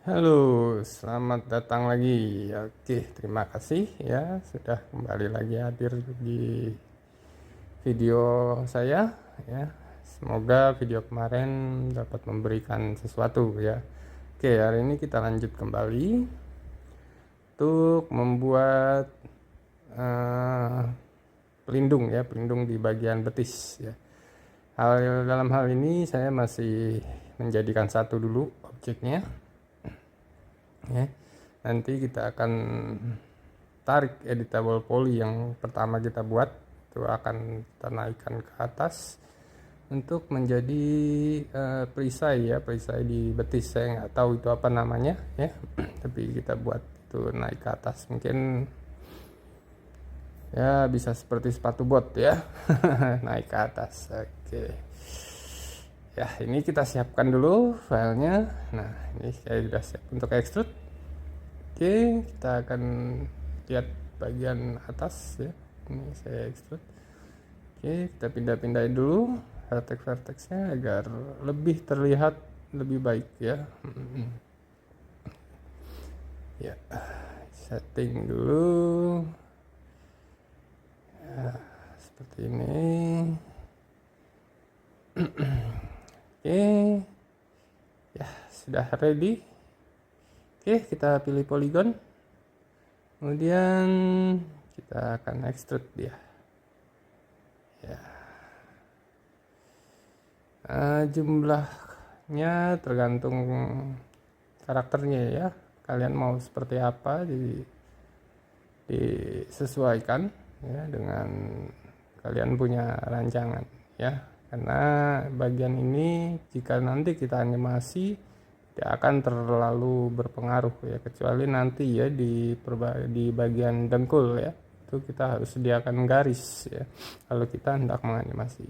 Halo, selamat datang lagi. Oke, terima kasih ya sudah kembali lagi hadir di video saya ya. Semoga video kemarin dapat memberikan sesuatu ya. Oke, hari ini kita lanjut kembali untuk membuat eh, pelindung ya, pelindung di bagian betis ya. Dalam hal ini saya masih menjadikan satu dulu objeknya ya. Nanti kita akan tarik editable poly yang pertama kita buat, itu akan kita naikkan ke atas untuk menjadi perisai ya, perisai di betis. Saya nggak tahu itu apa namanya ya tapi kita buat itu naik ke atas, mungkin ya bisa seperti sepatu bot ya naik ke atas. Oke ya, ini kita siapkan dulu filenya. Nah, ini saya sudah siap untuk extrude. Oke, kita akan lihat bagian atas ya. Ini saya extrude. Oke, kita pindah-pindahin dulu vertex-vertexnya agar lebih terlihat lebih baik ya. Ya, setting dulu ya, seperti ini. Oke ya, sudah ready. Oke, kita pilih polygon, kemudian kita akan extrude dia ya. Jumlahnya tergantung karakternya ya, kalian mau seperti apa, jadi disesuaikan ya dengan kalian punya rancangan ya, karena bagian ini jika nanti kita animasi tidak akan terlalu berpengaruh ya, kecuali nanti ya di bagian dengkul ya, itu kita harus sediakan garis ya kalau kita hendak menganimasi.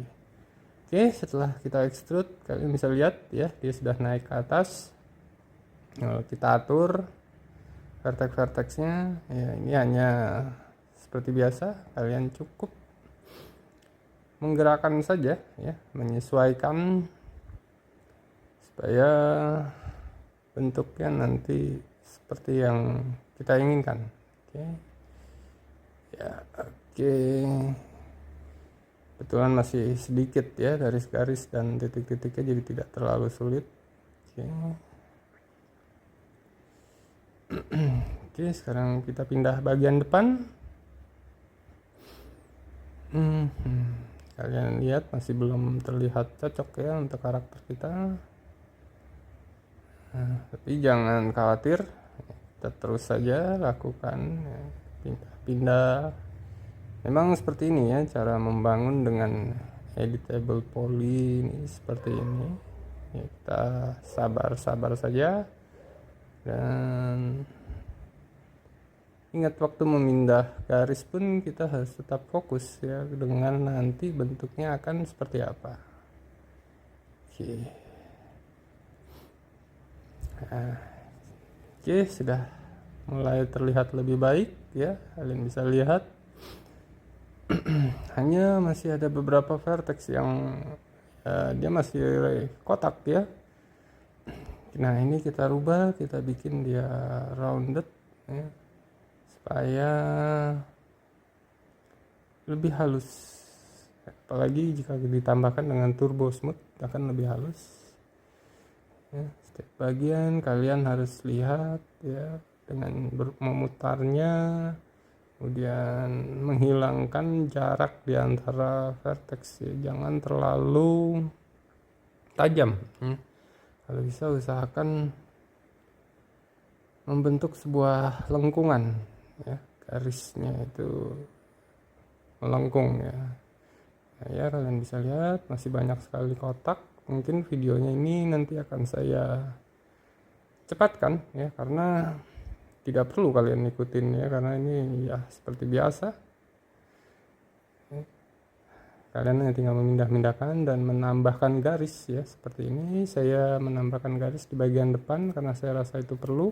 Oke, setelah kita extrude kalian bisa lihat ya, dia sudah naik ke atas. Kita atur vertex-vertexnya ya, ini hanya seperti biasa, kalian cukup menggerakkan saja ya, menyesuaikan supaya bentuknya nanti seperti yang kita inginkan. Oke ya, oke, kebetulan masih sedikit ya garis-garis dan titik-titiknya, jadi tidak terlalu sulit. Oke. Oke, sekarang kita pindah bagian depan. Kalian lihat masih belum terlihat cocok ya untuk karakter kita. Tapi jangan khawatir, kita terus saja lakukan ya, pindah-pindah. Memang seperti ini ya cara membangun dengan editable poly ini, seperti ini ya, kita sabar-sabar saja dan ingat waktu memindah garis pun kita harus tetap fokus ya dengan nanti bentuknya akan seperti apa. Oke. Nah, oke, sudah mulai terlihat lebih baik ya, kalian bisa lihat. Hanya masih ada beberapa vertex yang dia masih kotak ya. Nah, ini kita rubah, kita bikin dia rounded ya, supaya lebih halus, apalagi jika ditambahkan dengan turbo smooth akan lebih halus ya. Setiap bagian kalian harus lihat ya dengan memutarnya, kemudian menghilangkan jarak di antara vertex ya, jangan terlalu tajam ya. Kalau bisa usahakan membentuk sebuah lengkungan ya, garisnya itu melengkung ya. Nah, ya kalian bisa lihat masih banyak sekali kotak. Mungkin videonya ini nanti akan saya cepatkan ya, karena tidak perlu kalian ikutin ya, karena ini ya seperti biasa ya. Kalian hanya tinggal memindah-mindahkan dan menambahkan garis ya, seperti ini. Saya menambahkan garis di bagian depan karena saya rasa itu perlu.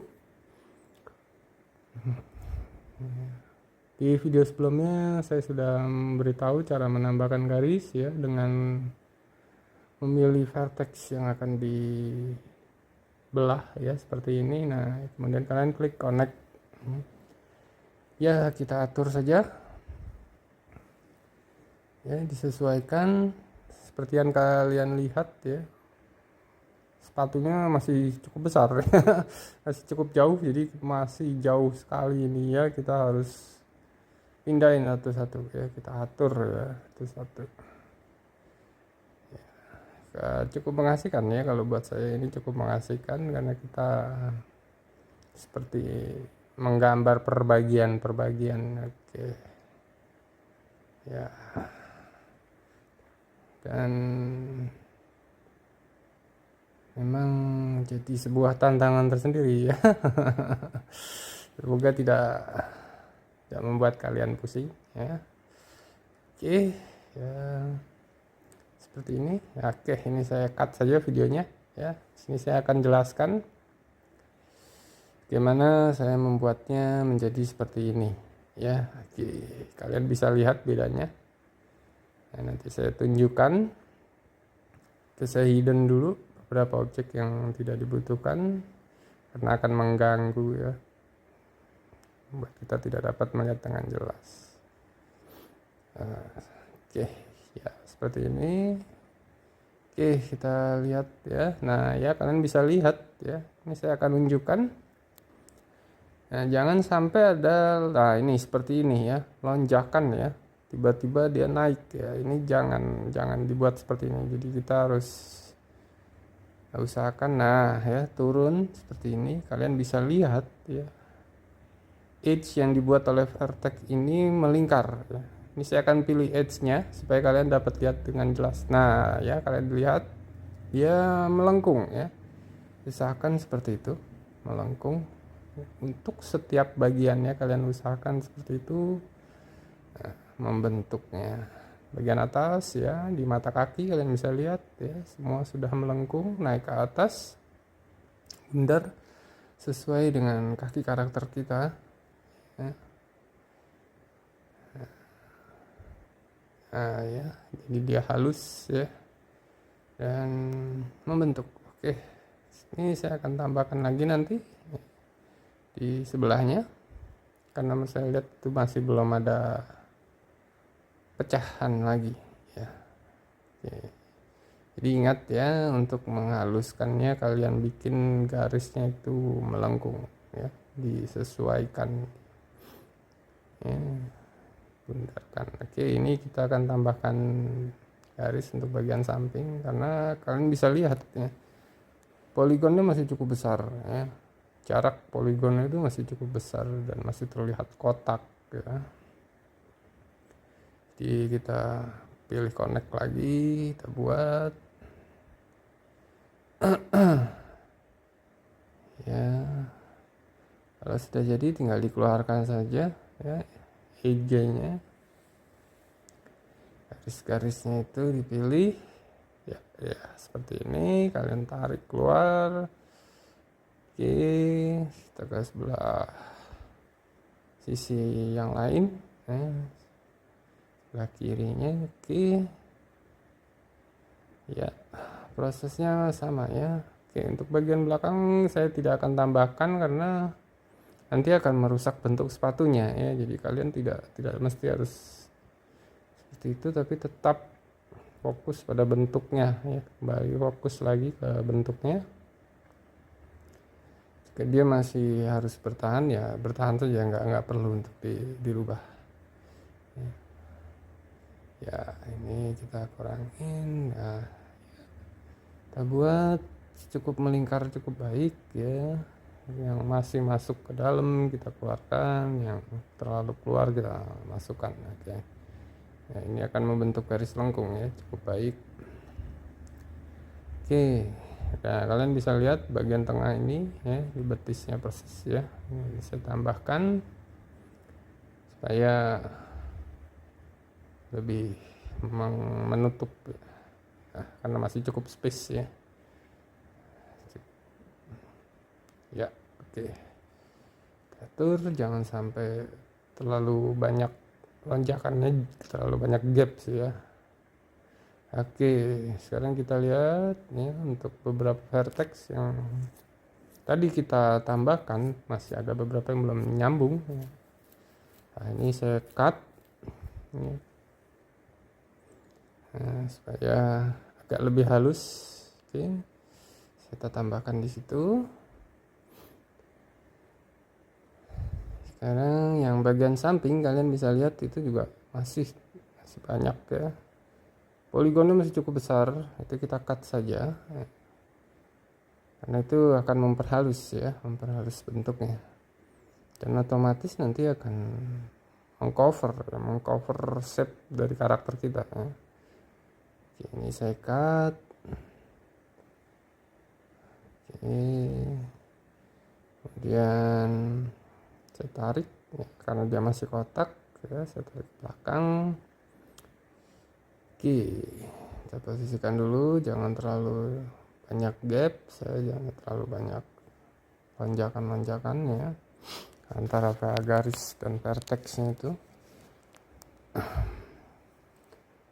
Di video sebelumnya saya sudah memberitahu cara menambahkan garis ya, dengan memilih vertex yang akan belah ya seperti ini. Nah kemudian kalian klik connect. Ya kita atur saja ya, disesuaikan seperti yang kalian lihat ya, sepatunya masih cukup besar masih cukup jauh, jadi masih jauh sekali ini ya, kita harus pindahin satu-satu ya, kita atur ya satu-satu ya, cukup mengasihkan ya, kalau buat saya ini cukup mengasihkan karena kita seperti menggambar perbagian-perbagian. Oke ya, dan memang jadi sebuah tantangan tersendiri ya semoga tidak membuat kalian pusing ya. Oke ya, seperti ini ya. Oke, ini saya cut saja videonya ya. Sini saya akan jelaskan bagaimana saya membuatnya menjadi seperti ini ya. Oke, kalian bisa lihat bedanya. Nah, nanti saya tunjukkan. Saya hidden dulu beberapa objek yang tidak dibutuhkan karena akan mengganggu ya, buat kita tidak dapat melihat dengan jelas. Oke ya, seperti ini. Oke, kita lihat ya. Nah ya, kalian bisa lihat ya, ini saya akan tunjukkan. Nah jangan sampai ada, nah ini seperti ini ya, lonjakan ya, tiba-tiba dia naik ya, ini jangan dibuat seperti ini. Jadi kita harus usahakan nah ya, turun seperti ini. Kalian bisa lihat ya, edge yang dibuat oleh vertex ini melingkar ya. Ini saya akan pilih edge-nya supaya kalian dapat lihat dengan jelas. Nah ya, kalian lihat dia melengkung ya, usahakan seperti itu, melengkung. Untuk setiap bagiannya kalian usahakan seperti itu. Nah, membentuknya bagian atas ya, di mata kaki kalian bisa lihat ya, semua sudah melengkung naik ke atas, bundar sesuai dengan kaki karakter kita ya. Nah ya, jadi dia halus ya dan membentuk. Oke, ini saya akan tambahkan lagi nanti di sebelahnya karena saya lihat itu masih belum ada pecahan lagi ya. Oke. Jadi ingat ya, untuk menghaluskannya kalian bikin garisnya itu melengkung ya, disesuaikan ya, bundarkan. Oke, ini kita akan tambahkan garis untuk bagian samping karena kalian bisa lihat ya, poligonnya masih cukup besar ya, jarak poligonnya itu masih cukup besar dan masih terlihat kotak ya. Jadi kita pilih connect lagi, kita buat ya. Kalau sudah jadi tinggal dikeluarkan saja ya, EJ-nya, garis-garisnya itu dipilih ya, ya seperti ini, kalian tarik keluar. Oke, kita ke sebelah sisi yang lain ya, sebelah kirinya. Oke ya, prosesnya sama ya. Oke, untuk bagian belakang saya tidak akan tambahkan karena nanti akan merusak bentuk sepatunya ya. Jadi kalian tidak mesti harus seperti itu, tapi tetap fokus pada bentuknya ya. Kembali fokus lagi ke bentuknya. Jika dia masih harus bertahan ya bertahan saja, nggak perlu untuk dirubah ya. Ini kita kurangin. Nah, kita buat cukup melingkar cukup baik ya. Yang masih masuk ke dalam kita keluarkan, yang terlalu keluar kita masukkan. Oke ya, ini akan membentuk garis lengkung ya, cukup baik. Oke, nah kalian bisa lihat bagian tengah ini ya, di betisnya persis ya. Ini saya tambahkan supaya lebih menutup ya, karena masih cukup space ya. Ya, oke. Atur jangan sampai terlalu banyak lonjakannya, terlalu banyak gaps ya. Oke, sekarang kita lihat ya, untuk beberapa vertex yang tadi kita tambahkan masih ada beberapa yang belum nyambung ya. Nah, ini saya cut ini. Nah, supaya agak lebih halus. Oke, kita tambahkan di situ. Sekarang yang bagian samping kalian bisa lihat itu juga masih banyak ya, poligonnya masih cukup besar, itu kita cut saja karena itu akan memperhalus memperhalus bentuknya, dan otomatis nanti akan mengcover shape dari karakter kita ya. Oke, ini saya cut. Oke, kemudian saya tarik ya, karena dia masih kotak ya, saya tarik ke belakang. Oke, kita posisikan dulu, jangan terlalu banyak gap, jangan terlalu banyak lonjakan ya antara garis dan vertexnya itu.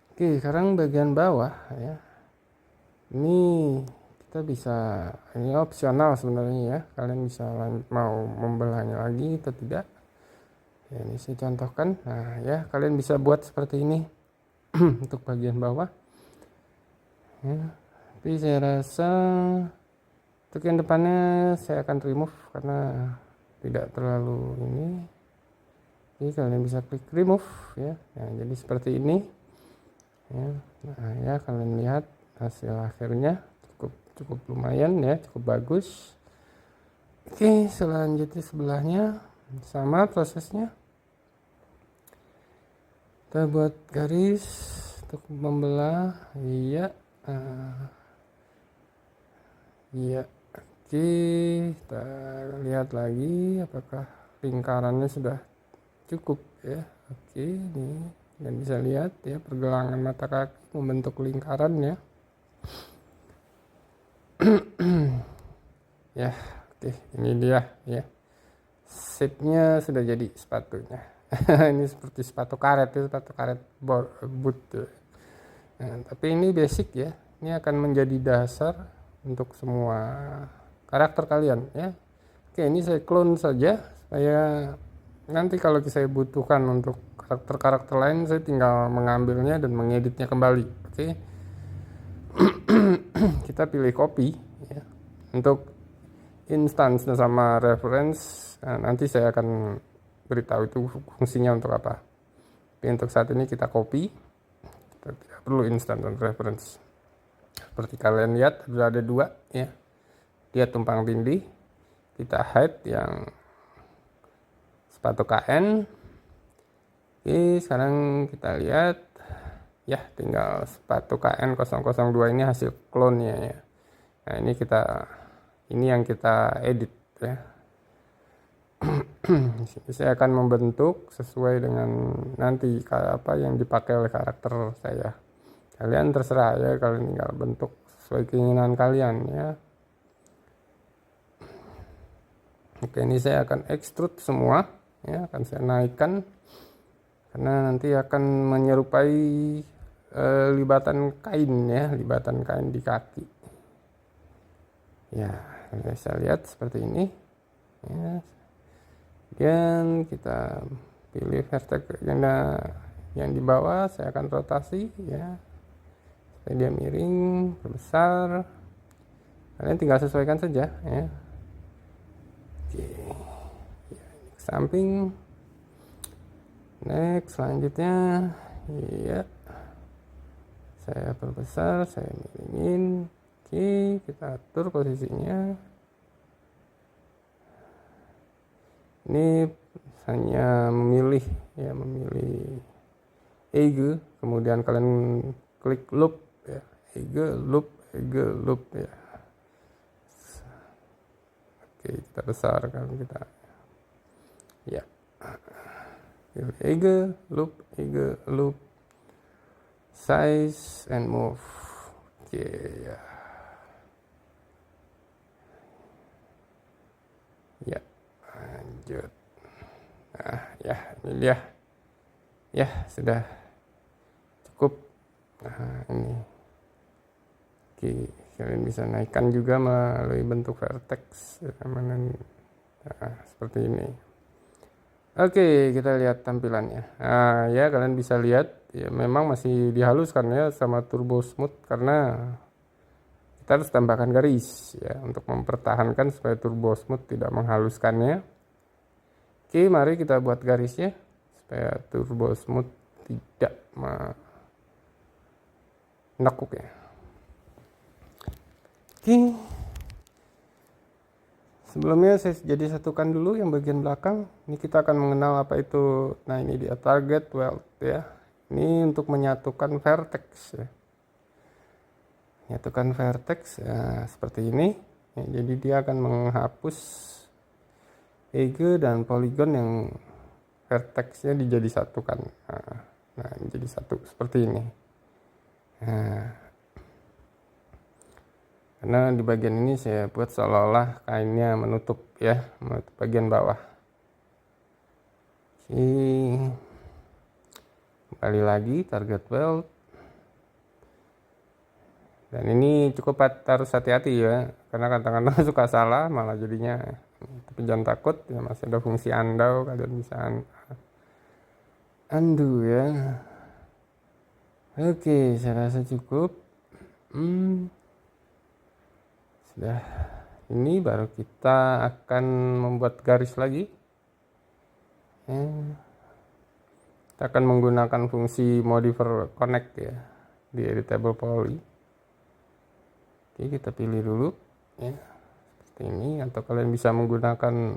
Oke, sekarang bagian bawah ya, ini kita bisa, ini opsional sebenarnya ya, kalian bisa mau membelahnya lagi atau tidak ya, ini saya contohkan. Nah ya, kalian bisa buat seperti ini untuk bagian bawah ya, tapi saya rasa untuk yang depannya saya akan remove karena tidak terlalu ini. Jadi kalian bisa klik remove ya. Nah, jadi seperti ini ya. Nah ya, kalian lihat hasil akhirnya cukup lumayan ya, cukup bagus. Oke, selanjutnya sebelahnya sama prosesnya. Kita buat garis untuk membelah. Iya. Iya. Oke, kita lihat lagi apakah lingkarannya sudah cukup ya. Oke, ini dan bisa lihat ya, pergelangan mata kaki membentuk lingkaran ya. Ya, oke, ini dia ya. Shape-nya sudah jadi sepatunya. Ini seperti sepatu karet ya, sepatu karet boot ya. Nah, tapi ini basic ya. Ini akan menjadi dasar untuk semua karakter kalian ya. Oke, ini saya clone saja supaya nanti kalau saya butuhkan untuk karakter-karakter lain, saya tinggal mengambilnya dan mengeditnya kembali. Oke. Kita pilih copy ya. Untuk instance sama reference, nah, nanti saya akan beritahu itu fungsinya untuk apa. Tapi untuk saat ini kita copy, kita tidak perlu instance dan reference. Seperti kalian lihat sudah ada dua ya, dia tumpang tindih. Kita hide yang sepatu KN. Oke, sekarang kita lihat ya, tinggal sepatu KN 002 ini hasil clone-nya ya. Nah ini yang kita edit ya. Saya akan membentuk sesuai dengan nanti apa yang dipakai oleh karakter saya. Kalian terserah ya, kalian tinggal bentuk sesuai keinginan kalian ya. Oke, ini saya akan extrude semua ya, akan saya naikkan karena nanti akan menyerupai libatan kain ya, libatan kain di kaki ya. Bisa lihat seperti ini ya. Dan kita pilih vertex yang di bawah, saya akan rotasi ya supaya dia miring, berbesar. Kalian tinggal sesuaikan saja ya. Oke ya, ke samping. Next, selanjutnya ya, saya perbesar, saya miringin. Oke, kita atur posisinya. Ini hanya memilih Ege, kemudian kalian klik loop ya, Ege loop ya. Oke, kita besarkan kita ya, Ege loop size and move. Oke ya. Ya, lanjut. Nah ya, ini dia ya, sudah cukup. Nah ini oke, Kalian bisa naikkan juga melalui bentuk vertex ya, seperti ini. Oke, kita lihat tampilannya. Nah, ya kalian bisa lihat ya memang masih dihaluskan ya sama Turbo Smooth karena kita harus tambahkan garis ya untuk mempertahankan supaya Turbo Smooth tidak menghaluskannya. Oke, mari kita buat garisnya supaya Turbo Smooth tidak menekuk ya. Oke. Sebelumnya saya jadi satukan dulu yang bagian belakang. Ini kita akan mengenal apa itu. Nah, ini dia target weld ya. Ini untuk menyatukan vertex ya. Menyatukan vertex ya, seperti ini. Ya, jadi dia akan menghapus edge dan poligon yang vertexnya dijadi satukan. Nah, ini jadi satu seperti ini. Nah, karena di bagian ini saya buat seolah-olah kainnya menutup ya, menutup bagian bawah. Oke. Kembali lagi target weld. Dan ini cukup harus hati-hati ya, karena kadang-kadang suka salah malah jadinya. Tapi jangan takut ya, masih ada fungsi undo, kalian bisa undo ya. Oke, saya rasa cukup. Sudah, ini baru kita akan membuat garis lagi. Kita akan menggunakan fungsi modifier connect ya di editable poly. Oke, kita pilih dulu ya seperti ini, atau kalian bisa menggunakan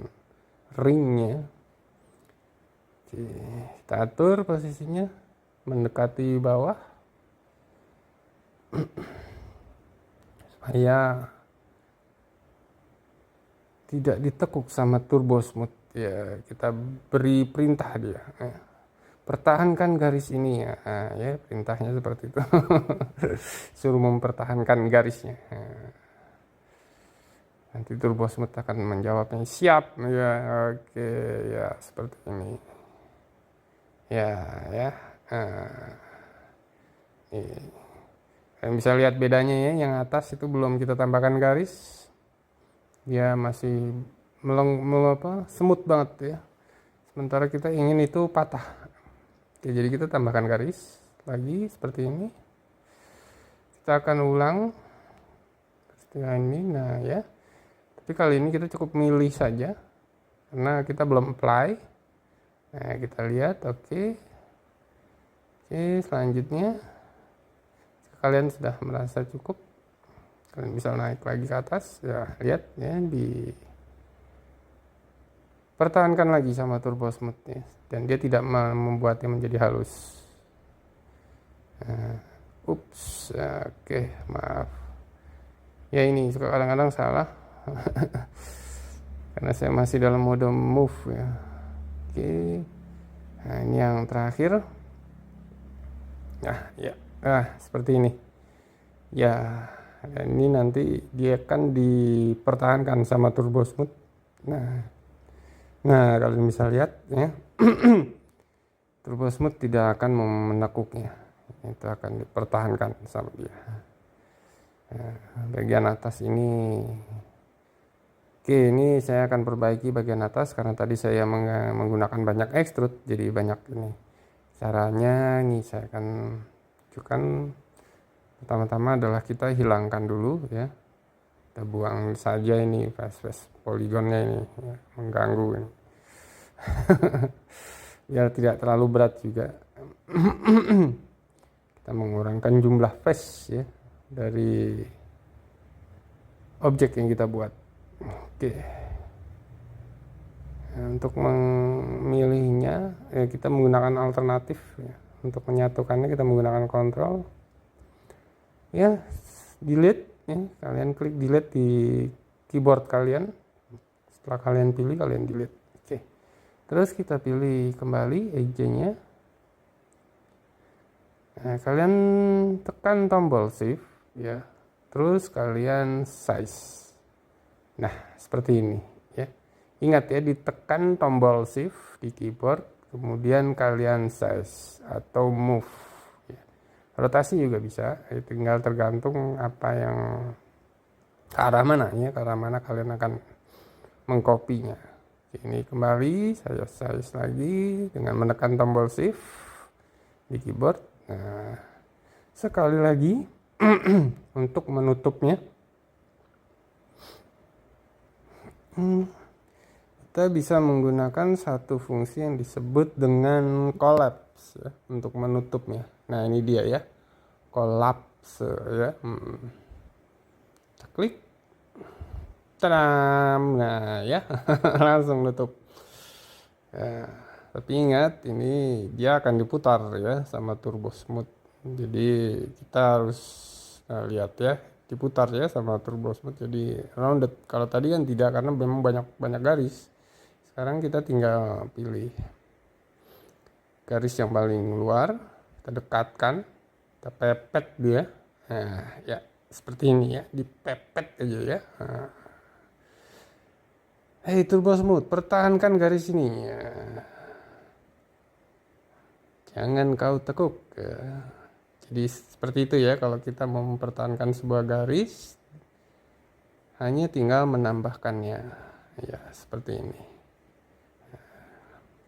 ringnya. Oke, kita atur posisinya mendekati bawah supaya tidak ditekuk sama Turbo Smooth ya. Kita beri perintah dia ya. Pertahankan garis ini ya, ya perintahnya seperti itu. Suruh mempertahankan garisnya. Nanti Turbo Smooth akan menjawabnya siap ya. Oke ya, seperti ini ya ya. Kalian bisa lihat bedanya ya, yang atas itu belum kita tambahkan garis. Dia masih semut banget ya, sementara kita ingin itu patah. Oke, jadi kita tambahkan garis lagi seperti ini. Kita akan ulang seperti ini. Nah ya, tapi kali ini kita cukup milih saja karena kita belum apply. Nah, kita lihat. Oke, selanjutnya kalian sudah merasa cukup, kalian bisa naik lagi ke atas ya. Lihat ya, di pertahankan lagi sama Turbo Smooth ya, dan dia tidak membuatnya menjadi halus. Oke, maaf ya, ini suka kadang-kadang salah karena saya masih dalam mode move ya. Oke, nah ini yang terakhir. Nah ya, seperti ini ya. Dan ini nanti dia akan dipertahankan sama Turbo Smooth. Nah kalian bisa lihat ya. Turbo Smooth tidak akan menekuknya, itu akan dipertahankan sama dia. Nah, bagian atas ini, oke, ini saya akan perbaiki bagian atas karena tadi saya menggunakan banyak extrude, jadi banyak ini. Caranya ini saya akan tunjukkan. Pertama-tama adalah kita hilangkan dulu ya, kita buang saja ini face poligonnya ini ya, mengganggu ini. Biar tidak terlalu berat juga. Kita mengurangkan jumlah face ya dari objek yang kita buat. Oke, nah, untuk memilihnya ya, kita menggunakan alternatif ya. Untuk menyatukannya kita menggunakan kontrol ya, delete ya. Kalian klik delete di keyboard kalian. Setelah kalian pilih, kalian delete. Oke, terus kita pilih kembali edge-nya. Nah, kalian tekan tombol shift ya, terus kalian size. Nah seperti ini ya, ingat ya, ditekan tombol shift di keyboard, kemudian kalian size atau move. Rotasi juga bisa, tinggal tergantung apa yang ke arah mana ya, ke arah mana kalian akan mengkopinya. Ini kembali saya size lagi dengan menekan tombol shift di keyboard. Nah, sekali lagi untuk menutupnya kita bisa menggunakan satu fungsi yang disebut dengan collapse ya, untuk menutupnya. Nah, ini dia ya, collapse ya. Kita klik, tadam, nah ya langsung nutup. Ya, tapi ingat ini dia akan diputar ya sama turbo smooth. Jadi kita harus lihat ya, diputar ya sama turbo smooth jadi rounded. Kalau tadi kan tidak, karena memang banyak garis. Sekarang kita tinggal pilih garis yang paling luar, kita dekatkan, kita pepet dia. Nah ya seperti ini ya, dipepet aja ya. Nah. Hey turbo smooth, pertahankan garis ini ya. Jangan kau tekuk ya. Jadi seperti itu ya, kalau kita mau mempertahankan sebuah garis hanya tinggal menambahkannya ya, seperti ini.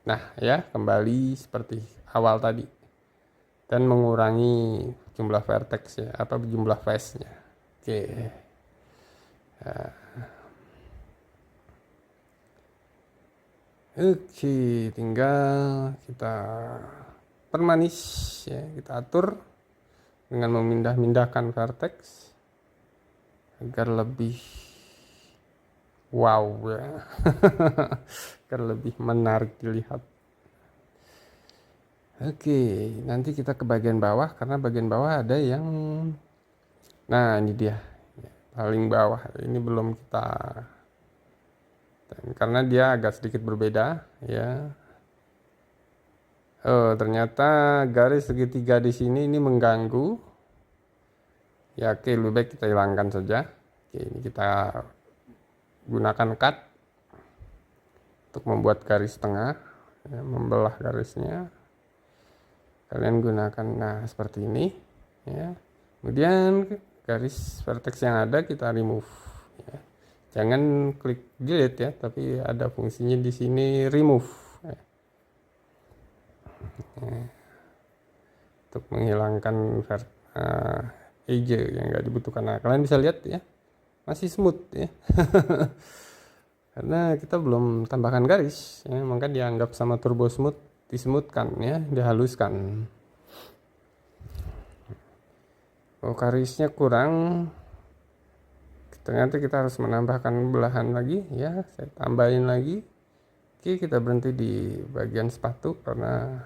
Nah ya, kembali seperti awal tadi dan mengurangi jumlah vertex ya, apa jumlah face nya. Oke ya. Oke, tinggal kita permanis ya, kita atur dengan memindah-mindahkan vertex agar lebih wow ya. Agar lebih menarik dilihat. Oke, nanti kita ke bagian bawah, karena bagian bawah ada yang, nah ini dia paling bawah, ini belum kita, karena dia agak sedikit berbeda ya. Oh, ternyata garis segitiga di sini ini mengganggu. Ya oke, lebih baik kita hilangkan saja. Oke, ini kita gunakan cut untuk membuat garis tengah ya, membelah garisnya. Kalian gunakan nah seperti ini ya. Kemudian garis vertex yang ada kita remove ya. Jangan klik delete ya, tapi ada fungsinya di sini remove ya. Untuk menghilangkan edge yang nggak dibutuhkan. Nah, kalian bisa lihat ya, masih smooth ya. Karena kita belum tambahkan garis ya, maka dianggap sama turbo smooth dismoothkan ya, dihaluskan. Oh, garisnya kurang, ternyata kita harus menambahkan belahan lagi ya, saya tambahin lagi. Oke, kita berhenti di bagian sepatu karena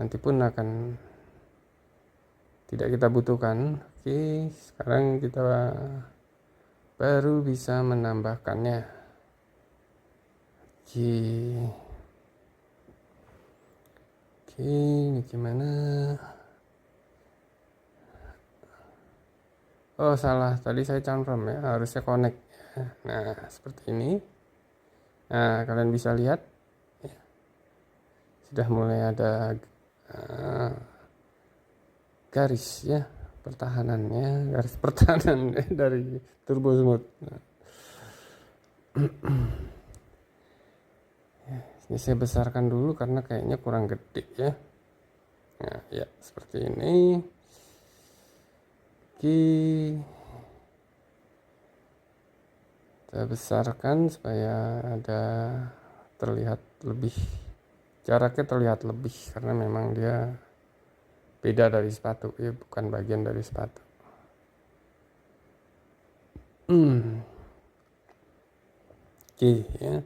nanti pun akan tidak kita butuhkan. Oke, sekarang kita baru bisa menambahkannya. Oke, ini gimana? Oh salah, tadi saya cantum ya, harusnya connect ya. Nah seperti ini. Nah kalian bisa lihat ya, sudah mulai ada garis ya pertahanannya, garis pertahanan dari turbo smooth. Nah. Ya, ini saya besarkan dulu karena kayaknya kurang gede ya. Nah ya seperti ini. Oke, kita besarkan supaya ada terlihat lebih, jaraknya terlihat lebih, karena memang dia beda dari sepatu ya, bukan bagian dari sepatu. Oke ya,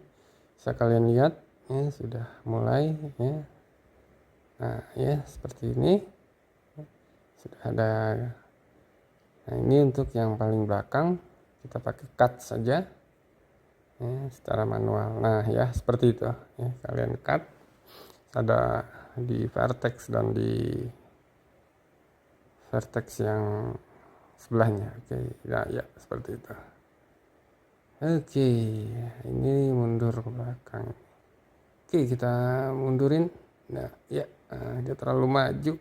bisa kalian lihat ya, sudah mulai ya. Nah ya seperti ini sudah ada. Nah ini untuk yang paling belakang kita pakai cut saja ya, secara manual. Nah ya seperti itu ya, kalian cut ada di vertex dan di vertex yang sebelahnya. Oke nah, ya seperti itu. Oke, ini mundur ke belakang. Oke, kita mundurin. Nah ya, dia terlalu maju.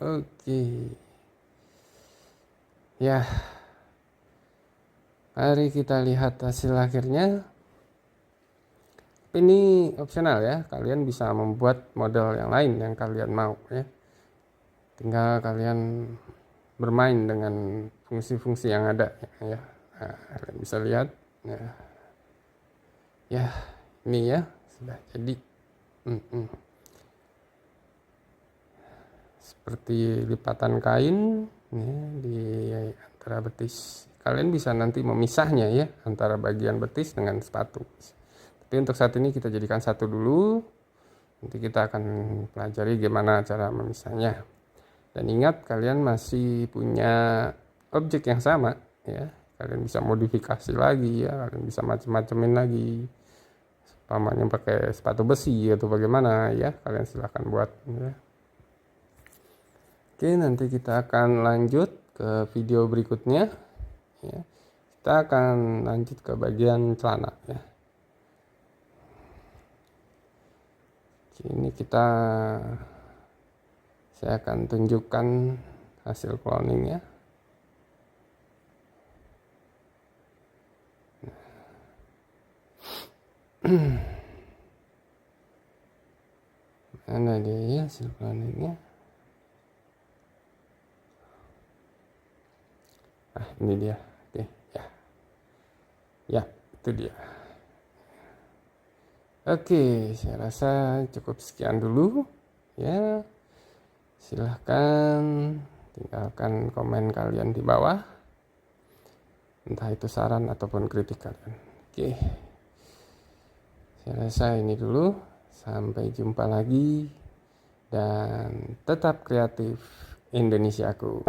Oke ya, Mari kita lihat hasil akhirnya. Ini opsional ya, kalian bisa membuat model yang lain yang kalian mau ya. Tinggal kalian bermain dengan fungsi-fungsi yang ada ya. Nah, kalian bisa lihat ya. Ya, ini ya sudah jadi. Seperti lipatan kain ya, di antara betis. Kalian bisa nanti memisahnya ya antara bagian betis dengan sepatu. Tapi untuk saat ini kita jadikan satu dulu. Nanti kita akan pelajari gimana cara memisahnya. Dan ingat kalian masih punya objek yang sama ya. Kalian bisa modifikasi lagi ya, kalian bisa macam-macamin lagi. Umpamanya pakai sepatu besi atau bagaimana ya, kalian silahkan buat ya. Oke, nanti kita akan lanjut ke video berikutnya ya. Kita akan lanjut ke bagian celana ya. Ini saya akan tunjukkan hasil cloningnya. Mana dia ya hasil cloningnya? Ini dia. Oke, ya. Ya, itu dia. Oke, saya rasa cukup sekian dulu ya. Silahkan tinggalkan komen kalian di bawah, entah itu saran ataupun kritik kalian. Oke, saya rasa ini dulu. Sampai jumpa lagi dan tetap kreatif Indonesiaku.